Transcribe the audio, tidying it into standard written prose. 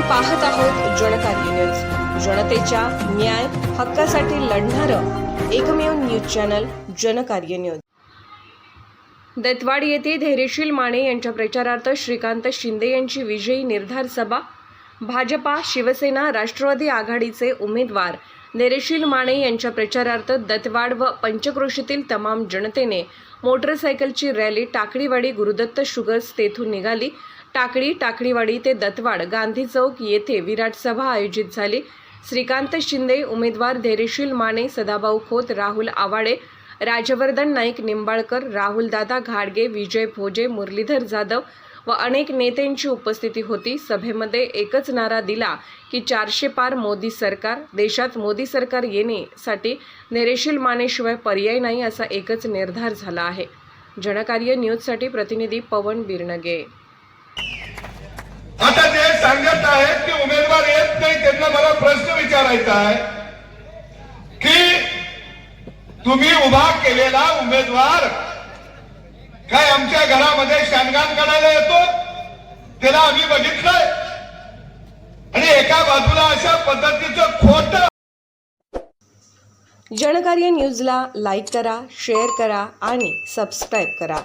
पाहत आहोत जनकार्य न्यूज, जनतेच्या न्याय हक्कासाठी लढणारं एकमेव news channel Janakarya news. Dattawad येथे धैर्यशील माने यांच्या प्रचारार्थ श्रीकांत शिंदे यांची विजयी निर्धार सभा। भाजपा, शिवसेना, राष्ट्रवादी आघाडीचे उमेदवार धैर्यशील माने यांच्या प्रचारार्थ दत्तवाड व पंचक्रोशीतील तमाम जनतेने मोटरसायकलची रॅली टाकळीवाडी गुरुदत्त शुगर्स तेथून निघाली। टाकळीवाडी ते दत्तवाड गांधी चौक येथे विराट सभा आयोजित झाली। श्रीकांत शिंदे उमेदवार, धैर्यशील माने, सदाभाऊ खोत, राहुल आवाडे, राजवर्धन नाईक निंबाळकर, राहुलदादा घाडगे, विजय भोजे, मुरलीधर जाधव व अनेक नेत्यांची उपस्थिती होती। सभेमध्ये एकच नारा दिला की 400 पार मोदी सरकार। देशात मोदी सरकार येण्यासाठी धैर्यशील मानेशिवाय पर्याय नाही असा एकच निर्धार झाला आहे। जनकार्य न्यूजसाठी प्रतिनिधी पवन बिरनगे। आता ते सांगत आहेत की उमेदवार येत नाही, त्यांना मला प्रश्न विचारायचा आहे की तुम्ही उभा केलेला उमेदवार काय आमच्या घरामध्ये शानगान करायला येतो? त्याला आम्ही बघितलंय आणि एका बाजूला अशा पद्धतीचं खोट। जनकार्य न्यूजला लाईक करा, शेअर करा आणि सबस्क्राईब करा।